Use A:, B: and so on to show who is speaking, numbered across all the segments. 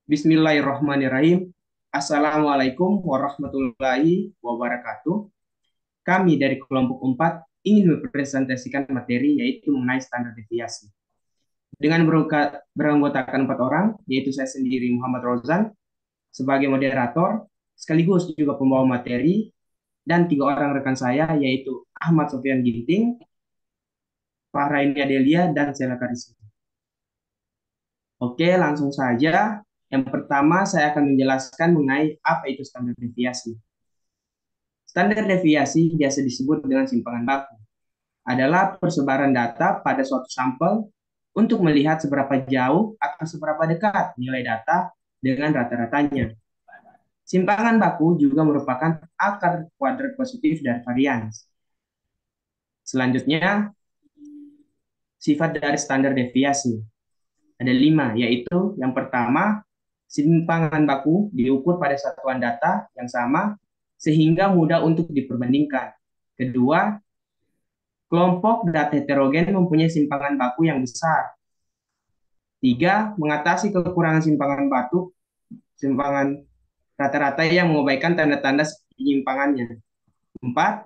A: Bismillahirrahmanirrahim. Assalamualaikum warahmatullahi wabarakatuh. Kami dari kelompok 4 ingin mempresentasikan materi yaitu mengenai standar deviasi. Dengan beranggotakan 4 orang, yaitu saya sendiri Muhammad Rozan sebagai moderator, sekaligus juga pembawa materi, dan 3 orang rekan saya yaitu Ahmad Sofian Ginting, Fahraini Adelia, dan Sela Karisma. Oke, langsung saja. Yang pertama, saya akan menjelaskan mengenai apa itu standar deviasi. Standar deviasi biasa disebut dengan simpangan baku. Adalah persebaran data pada suatu sampel untuk melihat seberapa jauh atau seberapa dekat nilai data dengan rata-ratanya. Simpangan baku juga merupakan akar kuadrat positif dari varians. Selanjutnya, sifat dari standar deviasi. Ada 5, yaitu yang pertama, simpangan baku diukur pada satuan data yang sama sehingga mudah untuk diperbandingkan. Kedua, kelompok data heterogen mempunyai simpangan baku yang besar. Tiga, mengatasi kekurangan simpangan rata-rata yang mengabaikan tanda-tanda penyimpangannya. Empat,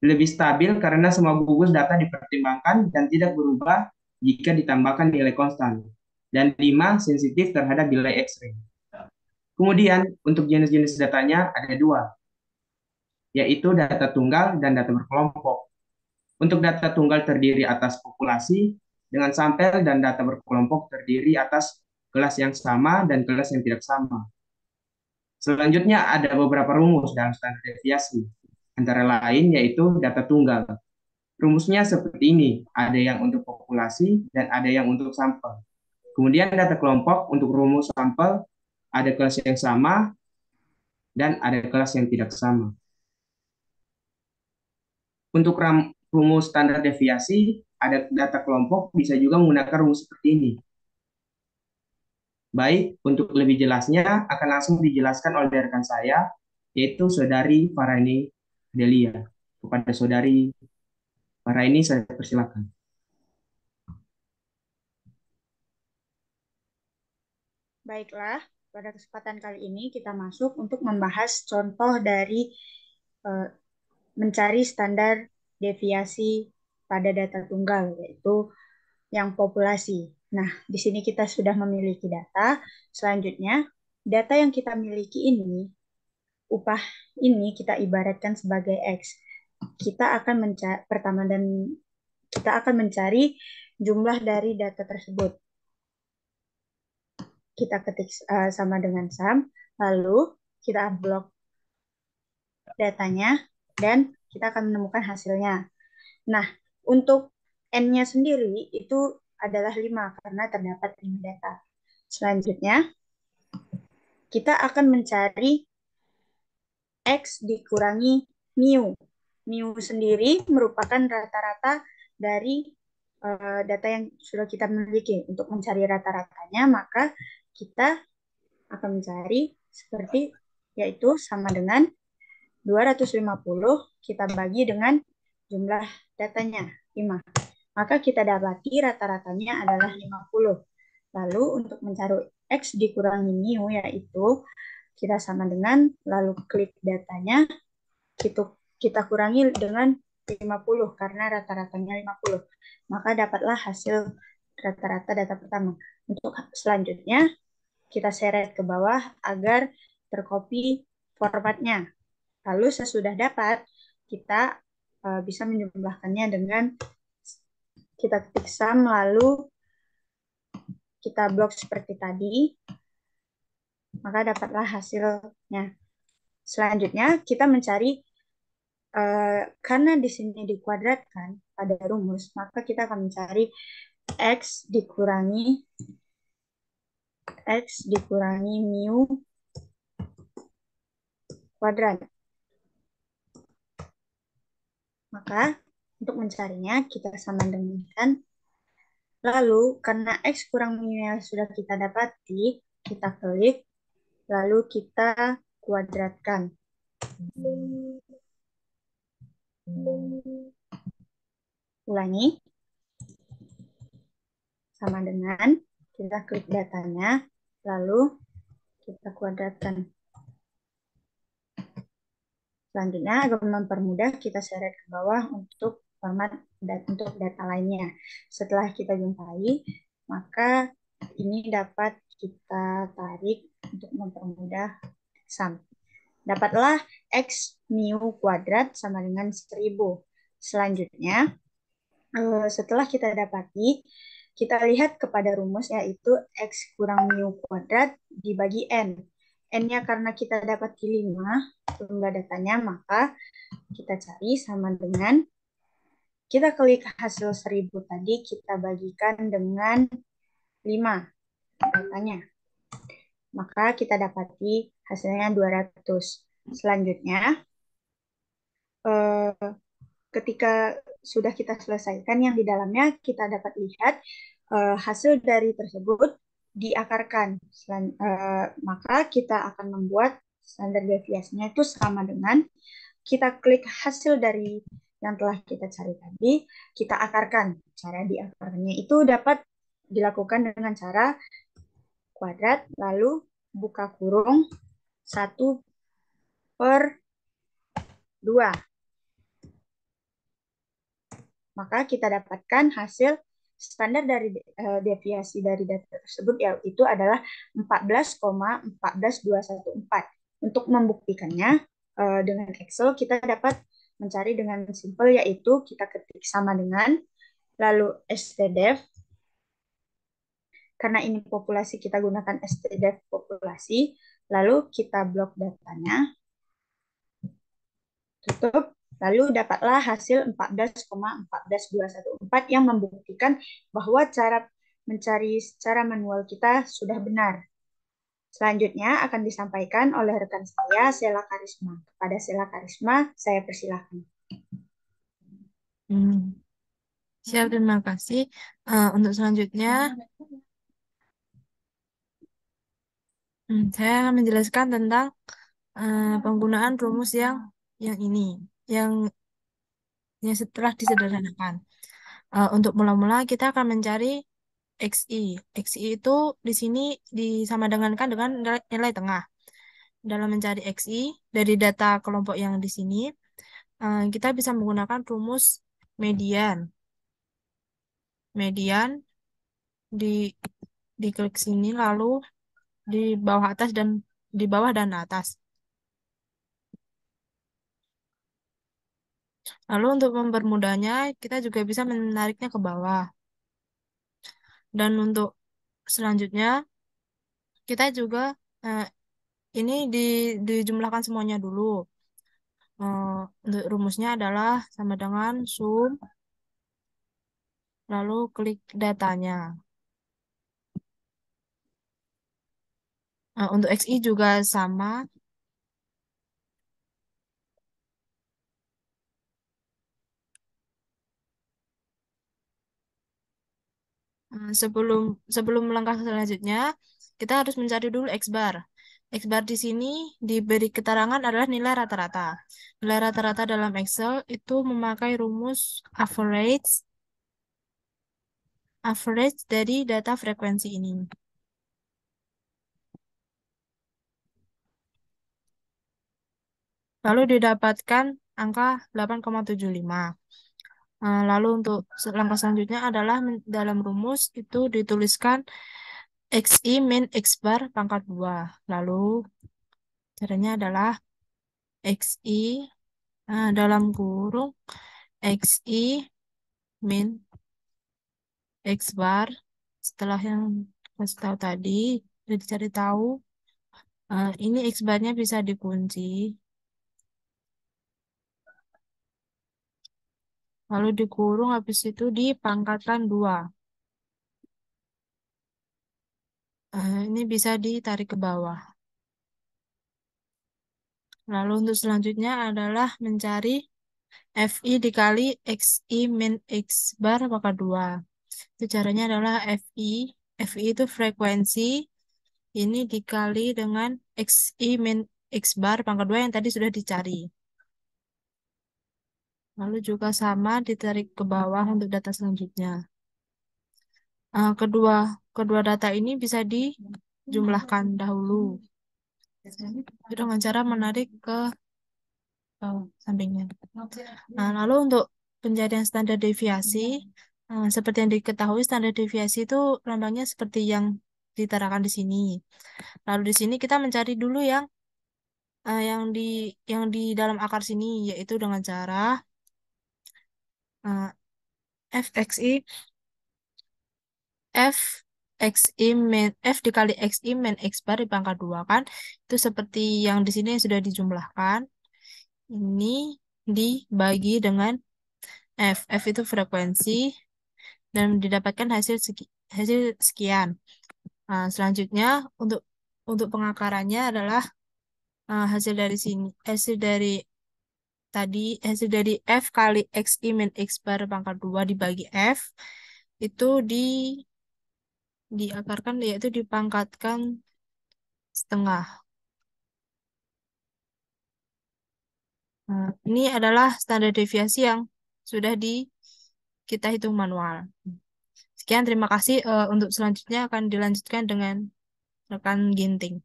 A: lebih stabil karena semua gugus data dipertimbangkan dan tidak berubah jika ditambahkan nilai konstan. Dan lima, sensitif terhadap delay X-ray. Kemudian, untuk jenis-jenis datanya ada dua, yaitu data tunggal dan data berkelompok. Untuk data tunggal terdiri atas populasi dengan sampel dan data berkelompok terdiri atas kelas yang sama dan kelas yang tidak sama. Selanjutnya ada beberapa rumus dalam standar deviasi, antara lain yaitu data tunggal. Rumusnya seperti ini, ada yang untuk populasi dan ada yang untuk sampel. Kemudian data kelompok untuk rumus sampel, ada kelas yang sama dan ada kelas yang tidak sama. Untuk rumus standar deviasi, ada data kelompok bisa juga menggunakan rumus seperti ini. Baik, untuk lebih jelasnya akan langsung dijelaskan oleh rekan saya, yaitu Saudari Faraini Delia. Kepada Saudari Faraini, saya persilakan.
B: Baiklah, pada kesempatan kali ini kita masuk untuk membahas contoh dari eh, mencari standar deviasi pada data tunggal, yaitu yang populasi. Nah, di sini kita sudah memiliki data. Selanjutnya, data yang kita miliki ini, upah ini kita ibaratkan sebagai X. Kita akan mencari pertama dan kita akan mencari jumlah dari data tersebut. Kita ketik sama dengan sum, lalu kita blok datanya, dan kita akan menemukan hasilnya. Nah, untuk N-nya sendiri itu adalah 5 karena terdapat 5 data. Selanjutnya, kita akan mencari X dikurangi mu. Mu sendiri merupakan rata-rata dari data yang sudah kita miliki. Untuk mencari rata-ratanya, maka kita akan mencari seperti yaitu sama dengan 250 kita bagi dengan jumlah datanya 5. Maka kita dapati rata-ratanya adalah 50. Lalu untuk mencari X dikurangi mu yaitu kita sama dengan lalu klik datanya kita kurangi dengan 50 karena rata-ratanya 50. Maka dapatlah hasil rata-rata data pertama. Untuk selanjutnya kita seret ke bawah agar tercopy formatnya. Lalu sesudah dapat, kita bisa menjumlahkannya dengan kita ketik sum, lalu kita blok seperti tadi, maka dapatlah hasilnya. Selanjutnya, kita mencari, karena di sini dikuadratkan pada rumus, maka kita akan mencari X dikurangi mu kuadrat. Maka untuk mencarinya kita sama dengan lalu karena X kurang mu yang sudah kita dapati, kita klik lalu kita kuadratkan. Ulangi. sama dengan kita klik datanya, lalu kita kuadratkan. Selanjutnya, agar mempermudah, kita seret ke bawah untuk format untuk data lainnya. Setelah kita jumpai, maka ini dapat kita tarik untuk mempermudah sum. Dapatlah X mu kuadrat sama dengan 1000. Selanjutnya, setelah kita dapati, kita lihat kepada rumus yaitu X kurang mu kuadrat dibagi N. N-nya karena kita dapati 5, jumlah datanya, maka kita cari sama dengan, kita klik hasil 1000 tadi, kita bagikan dengan 5 datanya. Maka kita dapati hasilnya 200. Selanjutnya, ketika sudah kita selesaikan yang di dalamnya, kita dapat lihat hasil dari tersebut diakarkan. Maka kita akan membuat standar deviasinya itu sama dengan kita klik hasil dari yang telah kita cari tadi, kita akarkan. Cara diakarkannya itu dapat dilakukan dengan cara kuadrat, lalu buka kurung 1/2. Maka kita dapatkan hasil standar dari deviasi dari data tersebut, yaitu adalah 14,14214. Untuk membuktikannya dengan Excel, kita dapat mencari dengan simpel, yaitu kita ketik sama dengan, lalu stdef, karena ini populasi kita gunakan stdef populasi, lalu kita blok datanya, tutup, lalu dapatlah hasil 14,14214 yang membuktikan bahwa cara mencari secara manual kita sudah benar. Selanjutnya akan disampaikan oleh rekan saya, Sela Karisma. Kepada Sela Karisma, saya persilahkan.
C: Siap, terima kasih. Untuk selanjutnya, saya akan menjelaskan tentang penggunaan rumus yang ini, yang setelah disederhanakan. Untuk mula-mula kita akan mencari XI. XI itu di sini disamadengankan dengan nilai tengah. Dalam mencari XI dari data kelompok yang di sini, kita bisa menggunakan rumus median. Median diklik sini, lalu di bawah atas dan di bawah dan atas. Lalu untuk mempermudahnya, kita juga bisa menariknya ke bawah. Dan untuk selanjutnya, kita juga ini dijumlahkan semuanya dulu. Untuk rumusnya adalah sama dengan sum, lalu klik datanya. Untuk XI juga sama. Sebelum langkah selanjutnya, kita harus mencari dulu X bar. X bar di sini diberi keterangan adalah nilai rata-rata. Nilai rata-rata dalam Excel itu memakai rumus average dari data frekuensi ini. Lalu didapatkan angka 8,75. Lalu untuk langkah selanjutnya adalah dalam rumus itu dituliskan XI min X bar pangkat 2. Lalu caranya adalah XI dalam kurung XI min X bar. Setelah yang kasih tahu tadi, sudah dicari tahu, ini X barnya bisa dikunci. Lalu dikurung, habis itu dipangkatkan 2. Ini bisa ditarik ke bawah. Lalu untuk selanjutnya adalah mencari FI dikali XI min X bar pangkat 2. Itu caranya adalah FI. FI itu frekuensi. Ini dikali dengan XI min X bar pangkat 2 yang tadi sudah dicari. Lalu juga sama ditarik ke bawah untuk data selanjutnya. Kedua kedua data ini bisa dijumlahkan dahulu. Itu dengan cara menarik ke sampingnya. Nah, lalu untuk pencarian standar deviasi, seperti yang diketahui standar deviasi itu lambangnya seperti yang diterakan di sini. Lalu di sini kita mencari dulu eh, yang di yang di dalam akar sini, yaitu dengan cara eh, fxi f xi min f dikali xi min x bar di pangkat 2 kan. Itu seperti yang di sini yang sudah dijumlahkan. Ini dibagi dengan f. F itu frekuensi dan didapatkan hasil sekian. Nah, selanjutnya untuk pengakarannya adalah hasil dari sini, hasil dari f kali xi min x bar pangkat 2 dibagi f itu diakarkan, yaitu dipangkatkan setengah. Nah, ini adalah standar deviasi yang sudah kita hitung manual. Sekian, terima kasih. Untuk selanjutnya akan dilanjutkan dengan rekan Ginting.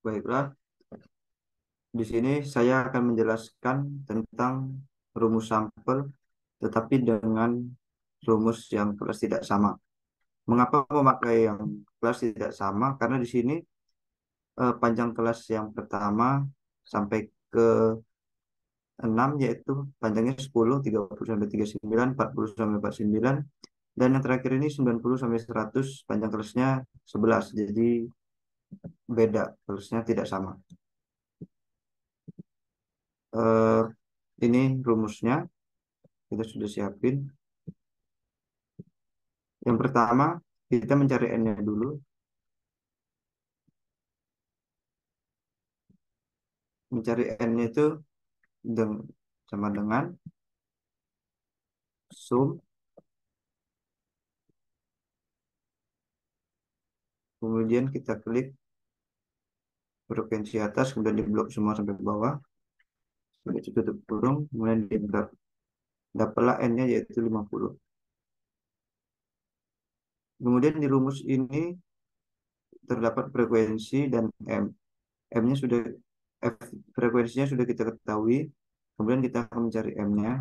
D: Baiklah, di sini saya akan menjelaskan tentang rumus sampel, tetapi dengan rumus yang kelas tidak sama. Mengapa memakai yang kelas tidak sama? Karena di sini panjang kelas yang pertama sampai ke 6 yaitu panjangnya 10, 30 sampai 39, 40 sampai 49, dan yang terakhir ini 90 sampai 100 panjang kelasnya 11. Jadi beda, kelasnya tidak sama. Eh, ini rumusnya kita sudah siapin. Yang pertama, kita mencari n-nya dulu. Mencari n-nya itu sama dengan sum, kemudian kita klik frekuensi atas, kemudian di blok semua sampai bawah, sudah tutup kurung, kemudian di enter. Dapatlah n-nya yaitu 50. Kemudian di rumus ini terdapat frekuensi dan m. M-nya sudah F, frekuensinya sudah kita ketahui. Kemudian kita akan mencari m-nya.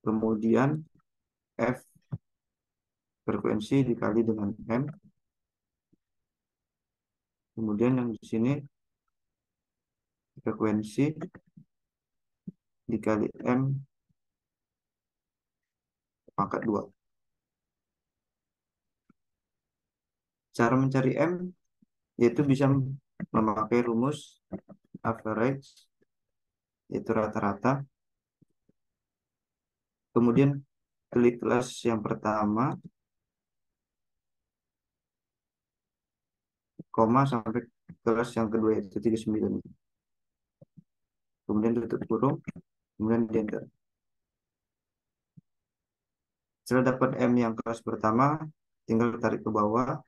D: Kemudian F frekuensi dikali dengan m. Kemudian yang di sini frekuensi dikali m pangkat 2. Cara mencari m yaitu bisa memakai rumus average, yaitu rata-rata. Kemudian klik kelas yang pertama, koma sampai kelas yang kedua yaitu 39. Kemudian tutup kurung, kemudian di enter. Setelah dapat M yang kelas pertama, tinggal tarik ke bawah.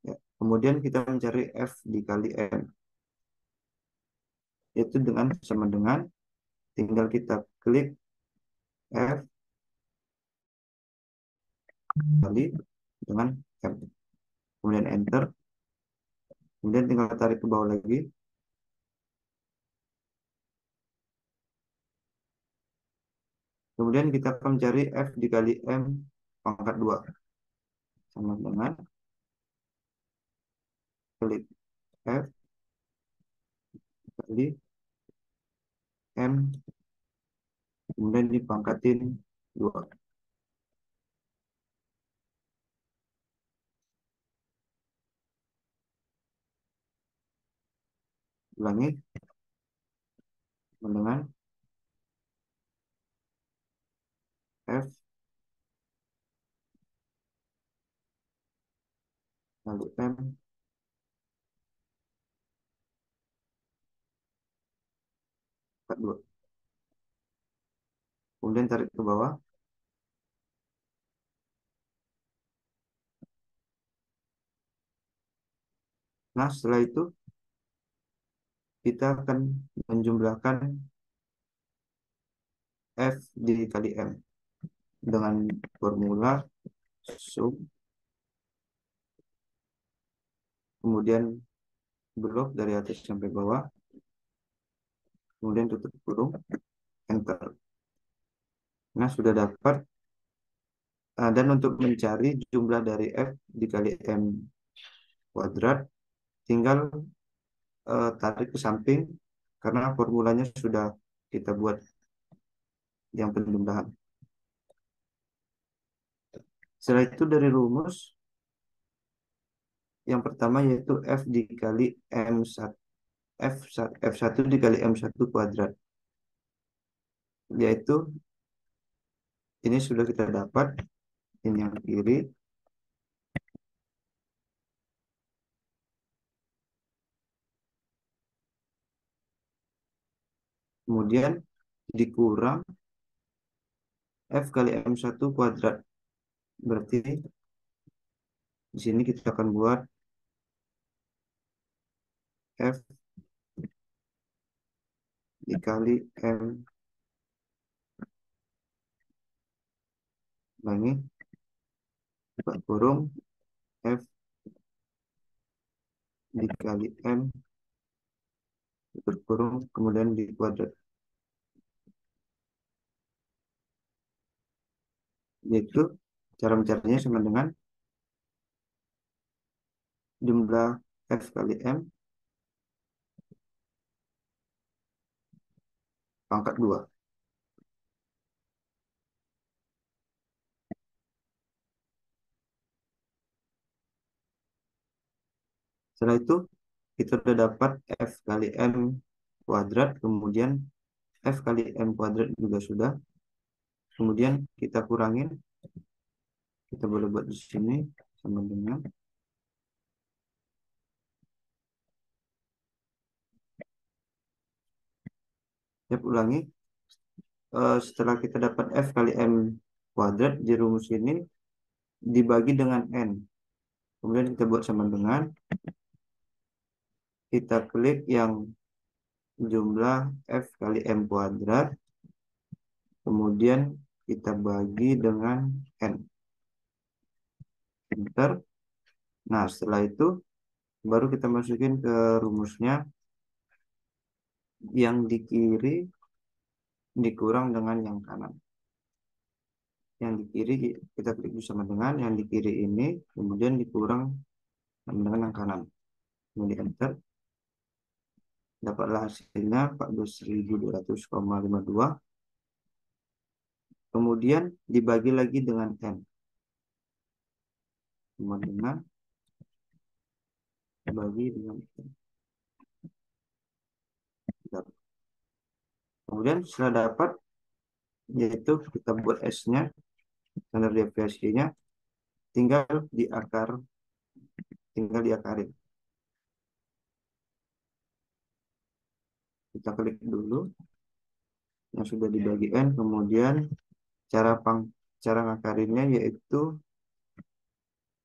D: Ya. Kemudian kita mencari F dikali M. Yaitu sama dengan, tinggal kita klik F kali dengan M. Kemudian enter. Kemudian tinggal tarik ke bawah lagi. Kemudian kita akan mencari F dikali M pangkat 2. Sama dengan klik F kali M, kemudian dipangkatin 2. Ulangi dengan F kali M pangkat 2. Kemudian tarik ke bawah. Nah, setelah itu kita akan menjumlahkan F dikali M dengan formula sum, kemudian blok dari atas sampai bawah, kemudian tutup kurung, enter. Nah, sudah dapat. Dan untuk mencari jumlah dari F dikali M kuadrat, tinggal tarik ke samping karena formulanya sudah kita buat yang penjumlahan. Setelah itu dari rumus yang pertama yaitu F dikali M1, F1 dikali M1 kuadrat, yaitu ini sudah kita dapat, ini yang kiri, kemudian dikurang F kali M1 kuadrat, berarti di sini kita akan buat F dikali M lagi buka kurung F dikali M tutup kurung kemudian di kuadrat, yaitu cara mencarinya sama dengan jumlah F kali M pangkat 2. Setelah itu kita sudah dapat F kali M kuadrat, kemudian F kali M kuadrat juga sudah. Kemudian kita kurangin, kita boleh buat di sini sama dengan ulangi. Setelah kita dapat F kali M kuadrat di rumus ini dibagi dengan N. Kemudian kita buat sama dengan, kita klik yang jumlah F kali M kuadrat, kemudian kita bagi dengan N. Enter. Nah, setelah itu baru kita masukin ke rumusnya, yang di kiri dikurang dengan yang kanan. Yang di kiri kita klik bersama dengan yang di kiri ini, kemudian dikurang dengan yang kanan. Kemudian enter. Dapatlah hasilnya 14.200,52. Kemudian dibagi lagi dengan N. Kemudian bagi dengan N. Kemudian setelah dapat, yaitu kita buat S-nya, standar deviasinya, tinggal diakarin. Kita klik dulu yang sudah dibagi N, kemudian cara ngakarinnya yaitu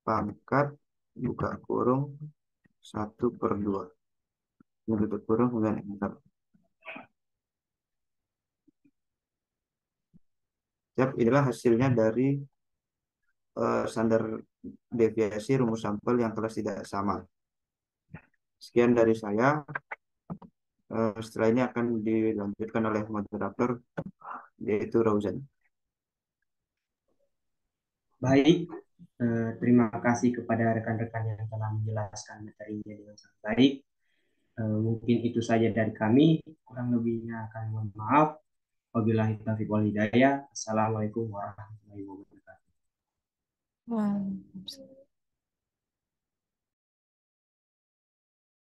D: pangkat buka kurung 1/2, tutup kurung kemudian enter. Inilah hasilnya dari standar deviasi rumus sampel yang kelas tidak sama. Sekian dari saya. Setelah ini akan dilanjutkan oleh moderator, yaitu Rauzan.
A: Baik, terima kasih kepada rekan-rekan yang telah menjelaskan materinya dengan sangat baik. Mungkin itu saja dari kami, kurang lebihnya akan mohon maaf. Wabillahi taufiq wal hidayah. Assalamualaikum warahmatullahi wabarakatuh.
C: Wah.